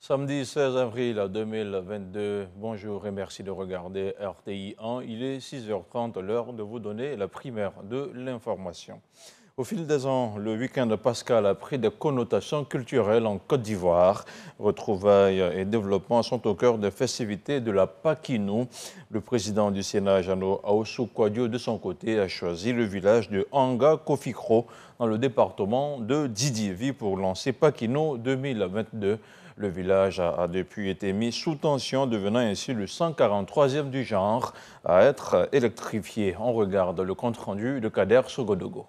Samedi 16 avril 2022, bonjour et merci de regarder RTI 1. Il est 6h30, l'heure de vous donner la primaire de l'information. Au fil des ans, le week-end pascal a pris des connotations culturelles en Côte d'Ivoire. Retrouvailles et développement sont au cœur des festivités de la Pakinou. Le président du Sénat, Jano Aoussou Kouadio, de son côté, a choisi le village de Anga Kofikro dans le département de Didievi pour lancer Pakinou 2022. Le village a depuis été mis sous tension, devenant ainsi le 143e du genre à être électrifié. On regarde le compte-rendu de Kader Sogodogo.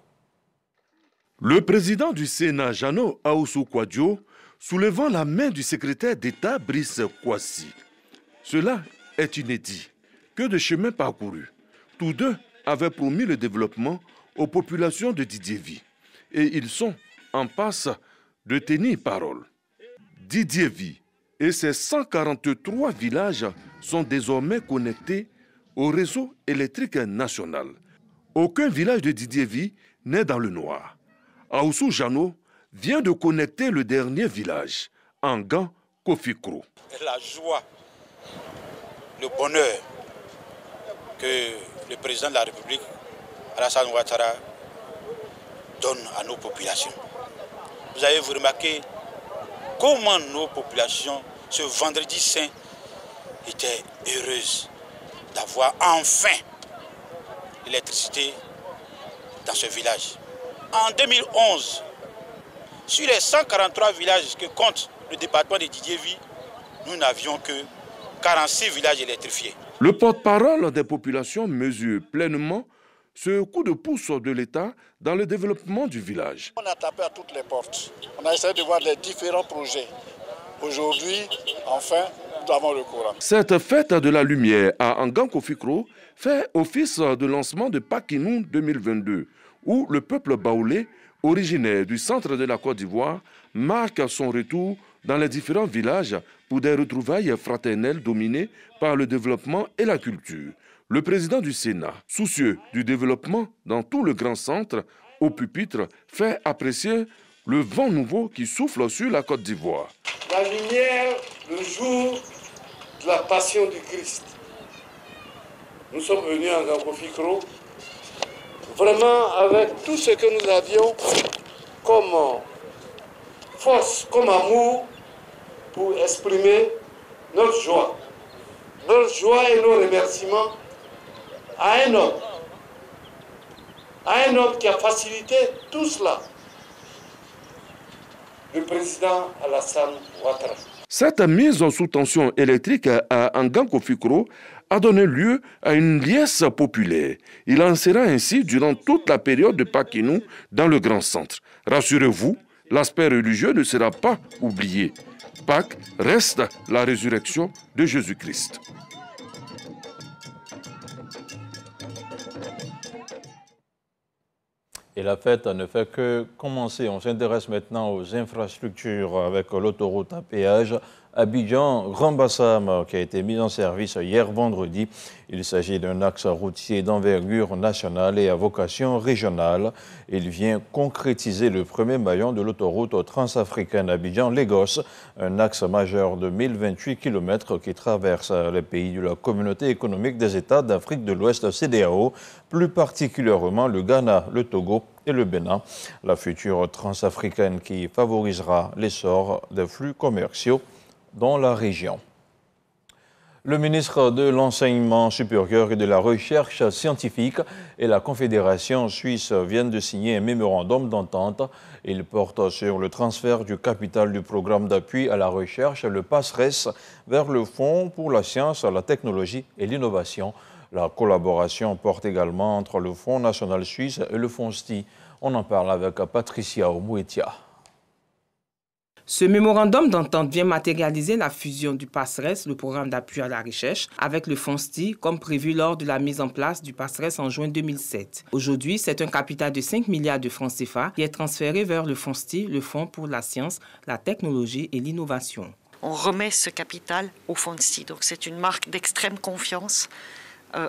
Le président du Sénat, Jano Aoussou Kouadio, soulevant la main du secrétaire d'État, Brice Kouassi. Cela est inédit. Que de chemin parcouru. Tous deux avaient promis le développement aux populations de Didievi. Et ils sont en passe de tenir parole. Didievi et ses 143 villages sont désormais connectés au réseau électrique national. Aucun village de Didievi n'est dans le noir. Aoussou Jano vient de connecter le dernier village, Angan Kofikro. La joie, le bonheur que le président de la République, Alassane Ouattara, donne à nos populations. Vous avez remarqué comment nos populations, ce vendredi saint, étaient heureuses d'avoir enfin l'électricité dans ce village. En 2011, sur les 143 villages que compte le département de Didievi, nous n'avions que 46 villages électrifiés. Le porte-parole des populations mesure pleinement ce coup de pouce de l'État dans le développement du village. On a tapé à toutes les portes. On a essayé de voir les différents projets. Aujourd'hui, enfin, nous avons le courant. Cette fête de la lumière à Angan Kofikro fait office de lancement de Pakinou 2022, où le peuple baoulé, originaire du centre de la Côte d'Ivoire, marque son retour dans les différents villages pour des retrouvailles fraternelles dominées par le développement et la culture. Le président du Sénat, soucieux du développement dans tout le grand centre, au pupitre, fait apprécier le vent nouveau qui souffle sur la Côte d'Ivoire. La lumière, le jour de la passion du Christ. Nous sommes venus à Angan Kofikro vraiment avec tout ce que nous avions comme force, comme amour pour exprimer notre joie. Notre joie et nos remerciements à un homme qui a facilité tout cela, le président Alassane Ouattara. Cette mise sous tension électrique à Angan Kofikro a donné lieu à une liesse populaire. Il en sera ainsi durant toute la période de Pakinou dans le grand centre. Rassurez-vous, l'aspect religieux ne sera pas oublié. Pâques reste la résurrection de Jésus-Christ. Et la fête ne fait que commencer. On s'intéresse maintenant aux infrastructures avec l'autoroute à péage Abidjan-Grand Bassam qui a été mise en service hier vendredi. Il s'agit d'un axe routier d'envergure nationale et à vocation régionale. Il vient concrétiser le premier maillon de l'autoroute transafricaine Abidjan-Lagos, un axe majeur de 1028 km qui traverse les pays de la Communauté économique des États d'Afrique de l'Ouest CEDEAO, plus particulièrement le Ghana, le Togo et le Bénin. La future transafricaine qui favorisera l'essor des flux commerciaux dans la région. Le ministre de l'Enseignement supérieur et de la Recherche scientifique et la Confédération suisse viennent de signer un mémorandum d'entente. Il porte sur le transfert du capital du programme d'appui à la recherche, le PASRES, vers le Fonds pour la science, la technologie et l'innovation. La collaboration porte également entre le Fonds national suisse et le FONSTI. On en parle avec Patricia Omouetia. Ce mémorandum d'entente vient matérialiser la fusion du PASRES, le programme d'appui à la recherche, avec le FONSTI, comme prévu lors de la mise en place du PASRES en juin 2007. Aujourd'hui, c'est un capital de 5 milliards de francs CFA qui est transféré vers le FONSTI, le Fonds pour la science, la technologie et l'innovation. On remet ce capital au FONSTI, donc c'est une marque d'extrême confiance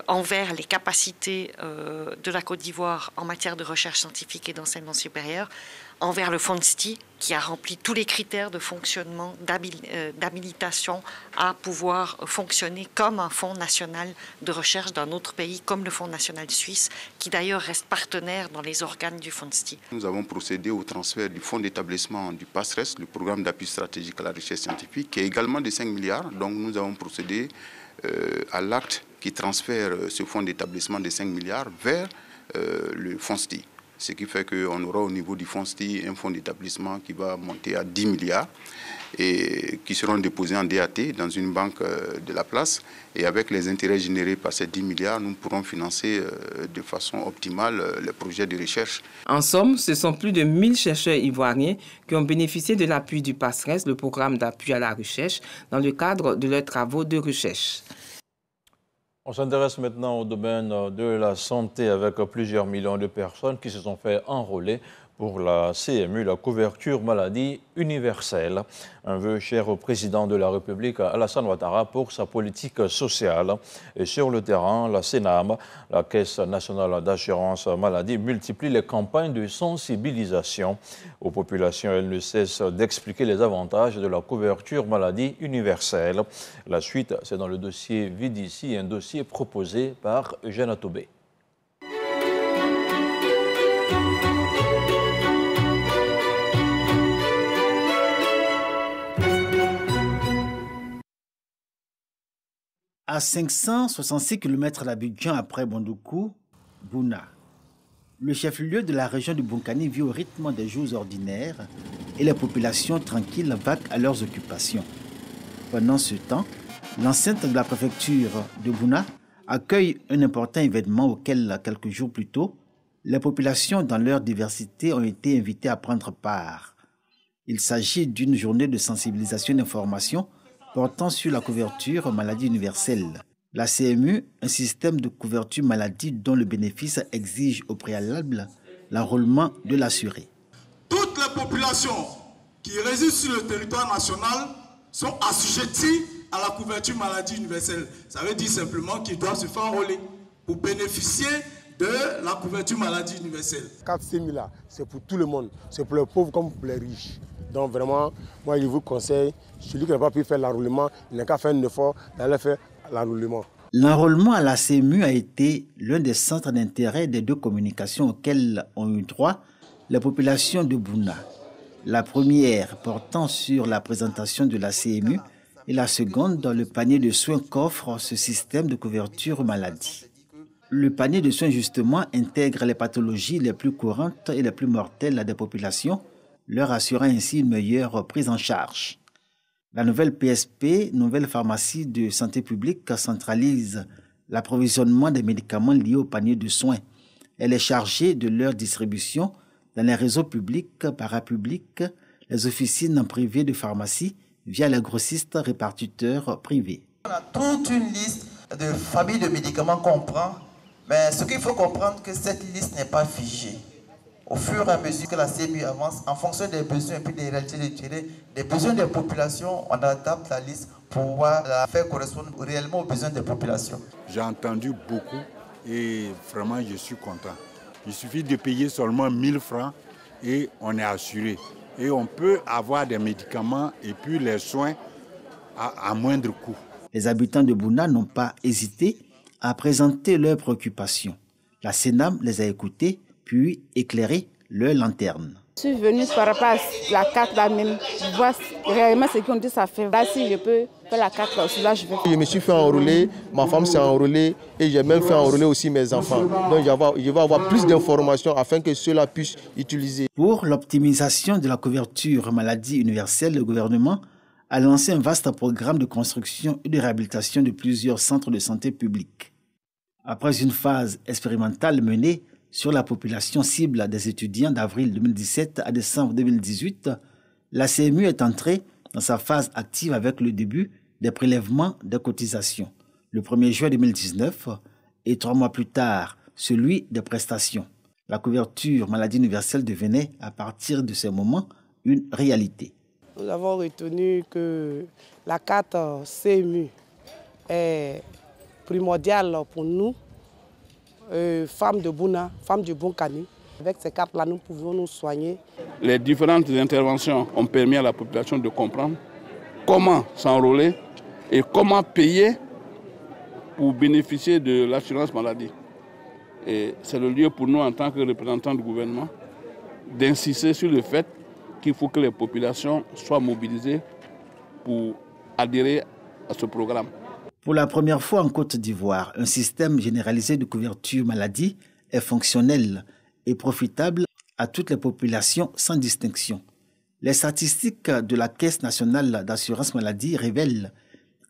envers les capacités de la Côte d'Ivoire en matière de recherche scientifique et d'enseignement supérieur, envers le FONSTI, qui a rempli tous les critères de fonctionnement, d'habilitation à pouvoir fonctionner comme un fonds national de recherche d'un autre pays, comme le Fonds national suisse, qui d'ailleurs reste partenaire dans les organes du FONSTI. Nous avons procédé au transfert du fonds d'établissement du PASRES, le programme d'appui stratégique à la recherche scientifique, qui est également de 5 milliards. Donc nous avons procédé à l'acte qui transfère ce fonds d'établissement de 5 milliards vers le FONSTI. Ce qui fait qu'on aura au niveau du FONSTI un fonds d'établissement qui va monter à 10 milliards et qui seront déposés en DAT dans une banque de la place. Et avec les intérêts générés par ces 10 milliards, nous pourrons financer de façon optimale les projets de recherche. En somme, ce sont plus de 1000 chercheurs ivoiriens qui ont bénéficié de l'appui du PASRES, le programme d'appui à la recherche, dans le cadre de leurs travaux de recherche. On s'intéresse maintenant au domaine de la santé avec plusieurs millions de personnes qui se sont fait enrôler pour la CMU, la couverture maladie universelle. Un vœu cher au président de la République, Alassane Ouattara, pour sa politique sociale. Et sur le terrain, la CNAM, la Caisse nationale d'assurance maladie, multiplie les campagnes de sensibilisation aux populations. Elle ne cesse d'expliquer les avantages de la couverture maladie universelle. La suite, c'est dans le dossier Vidici, un dossier proposé par Eugène Atobé. À 566 km d'Abidjan après Bondoukou, Bouna. Le chef-lieu de la région du Bonkani vit au rythme des jours ordinaires et les populations tranquilles vaquent à leurs occupations. Pendant ce temps, l'enceinte de la préfecture de Bouna accueille un important événement auquel, quelques jours plus tôt, les populations dans leur diversité ont été invitées à prendre part. Il s'agit d'une journée de sensibilisation et d'information portant sur la couverture maladie universelle. La CMU, un système de couverture maladie dont le bénéfice exige au préalable l'enrôlement de l'assuré. Toutes les populations qui résident sur le territoire national sont assujetties à la couverture maladie universelle. Ça veut dire simplement qu'ils doivent se faire enrôler pour bénéficier de la couverture maladie universelle. 4 000 là, c'est pour tout le monde. C'est pour les pauvres comme pour les riches. Donc vraiment, moi je vous conseille, celui qui n'a pas pu faire l'enrôlement, il n'a qu'à faire un effort d'aller faire l'enrôlement. L'enrôlement à la CMU a été l'un des centres d'intérêt des deux communications auxquelles ont eu droit les populations de Bouna. La première portant sur la présentation de la CMU et la seconde dans le panier de soins qu'offre ce système de couverture maladie. Le panier de soins justement intègre les pathologies les plus courantes et les plus mortelles des populations, leur assurant ainsi une meilleure prise en charge. La nouvelle PSP, nouvelle pharmacie de santé publique, centralise l'approvisionnement des médicaments liés au panier de soins. Elle est chargée de leur distribution dans les réseaux publics, parapublics, les officines privées de pharmacie via les grossistes répartiteurs privés. On a toute une liste de familles de médicaments qu'on prend, mais ce qu'il faut comprendre, c'est que cette liste n'est pas figée. Au fur et à mesure que la CMU avance, en fonction des besoins et puis des réalités des besoins des populations, on adapte la liste pour pouvoir la faire correspondre réellement aux besoins des populations. J'ai entendu beaucoup et vraiment je suis content. Il suffit de payer seulement 1000 francs et on est assuré. Et on peut avoir des médicaments et puis les soins à moindre coût. Les habitants de Bouna n'ont pas hésité à présenter leurs préoccupations. La CNAM les a écoutés puis éclairer leur lanterne. Je suis venue par rapport à la carte là même. Je vois réellement ce qu'on dit ça fait. Là, si je peux faire la carte là, je vais. Je me suis fait enrôler, ma femme s'est enrôlée et j'ai même fait enrôler aussi mes enfants. Donc je vais avoir plus d'informations afin que ceux-là puissent utiliser. Pour l'optimisation de la couverture maladie universelle, le gouvernement a lancé un vaste programme de construction et de réhabilitation de plusieurs centres de santé publics. Après une phase expérimentale menée sur la population cible des étudiants d'avril 2017 à décembre 2018, la CMU est entrée dans sa phase active avec le début des prélèvements des cotisations, le 1er juin 2019, et 3 mois plus tard, celui des prestations. La couverture maladie universelle devenait, à partir de ce moment, une réalité. Nous avons retenu que la carte CMU est primordiale pour nous, femmes de Bouna, femmes du Bonkani, Avec ces cartes-là, nous pouvons nous soigner. Les différentes interventions ont permis à la population de comprendre comment s'enrôler et comment payer pour bénéficier de l'assurance maladie. Et c'est le lieu pour nous, en tant que représentants du gouvernement, d'insister sur le fait qu'il faut que les populations soient mobilisées pour adhérer à ce programme. Pour la première fois en Côte d'Ivoire, un système généralisé de couverture maladie est fonctionnel et profitable à toutes les populations sans distinction. Les statistiques de la Caisse nationale d'assurance maladie révèlent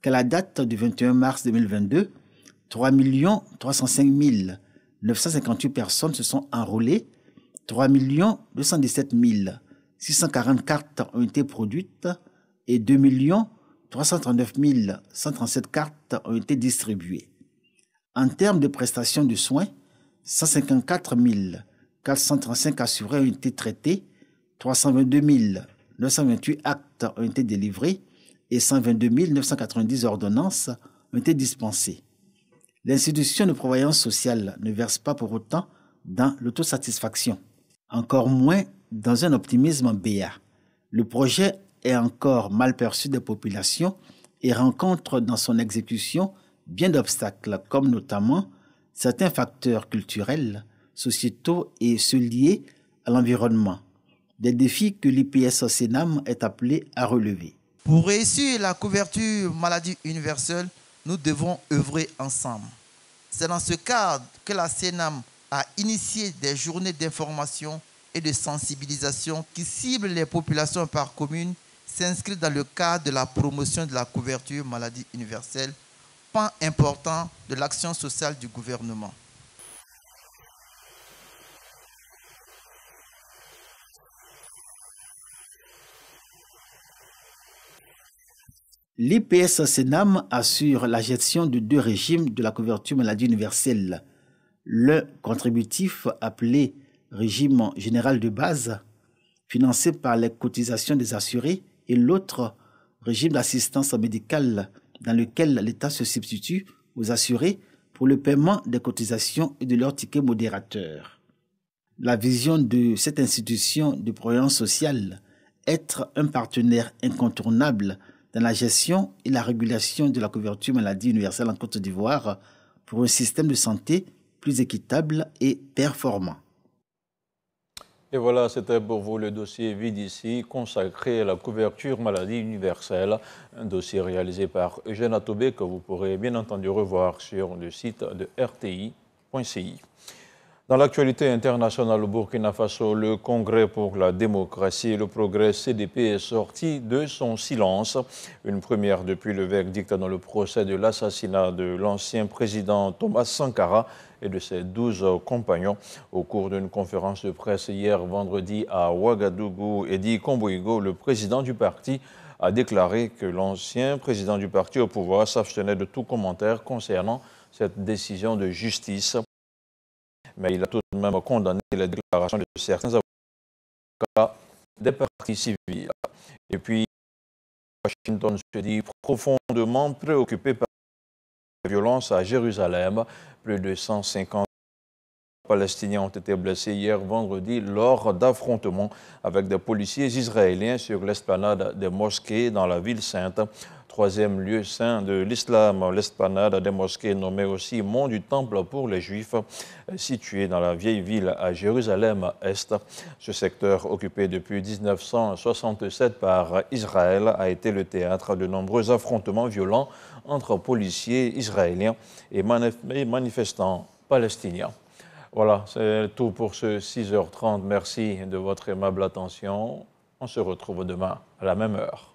qu'à la date du 21 mars 2022, 3 305 958 personnes se sont enrôlées, 3 217 640 cartes ont été produites et 2 339 137 cartes ont été distribuées. En termes de prestations de soins, 154 435 assurés ont été traités, 322 928 actes ont été délivrés et 122 990 ordonnances ont été dispensées. L'institution de prévoyance sociale ne verse pas pour autant dans l'autosatisfaction, encore moins dans un optimisme béat. Le projet est encore mal perçu des populations et rencontre dans son exécution bien d'obstacles, comme notamment certains facteurs culturels, sociétaux et ceux liés à l'environnement. Des défis que l'IPS-CNAM est appelé à relever. Pour réussir la couverture maladie universelle, nous devons œuvrer ensemble. C'est dans ce cadre que la CNAM a initié des journées d'information et de sensibilisation qui ciblent les populations par commune, s'inscrivent dans le cadre de la promotion de la couverture maladie universelle, pan important de l'action sociale du gouvernement. L'IPS-CNAM assure la gestion de deux régimes de la couverture maladie universelle. Le contributif appelé régime général de base, financé par les cotisations des assurés, et l'autre régime d'assistance médicale dans lequel l'État se substitue aux assurés pour le paiement des cotisations et de leurs tickets modérateurs. La vision de cette institution de prévoyance sociale, être un partenaire incontournable dans la gestion et la régulation de la couverture maladie universelle en Côte d'Ivoire pour un système de santé plus équitable et performant. Et voilà, c'était pour vous le dossier Vide ici, consacré à la couverture maladie universelle, un dossier réalisé par Eugène Atobé que vous pourrez bien entendu revoir sur le site de rti.ci. Dans l'actualité internationale au Burkina Faso, le Congrès pour la démocratie et le progrès CDP est sorti de son silence. Une première depuis le verdict dans le procès de l'assassinat de l'ancien président Thomas Sankara et de ses 12 compagnons. Au cours d'une conférence de presse hier vendredi à Ouagadougou, Edi Komboigo, le président du parti, a déclaré que l'ancien président du parti au pouvoir s'abstenait de tout commentaire concernant cette décision de justice. Mais il a tout de même condamné les déclarations de certains avocats des partis civils. Et puis, Washington se dit profondément préoccupé par la violence à Jérusalem. Plus de 150 Palestiniens ont été blessés hier vendredi lors d'affrontements avec des policiers israéliens sur l'esplanade des mosquées dans la ville sainte. Troisième lieu saint de l'islam, l'esplanade des mosquées nommée aussi Mont du Temple pour les Juifs, situé dans la vieille ville à Jérusalem-Est. Ce secteur, occupé depuis 1967 par Israël, a été le théâtre de nombreux affrontements violents entre policiers israéliens et manifestants palestiniens. Voilà, c'est tout pour ce 6h30. Merci de votre aimable attention. On se retrouve demain à la même heure.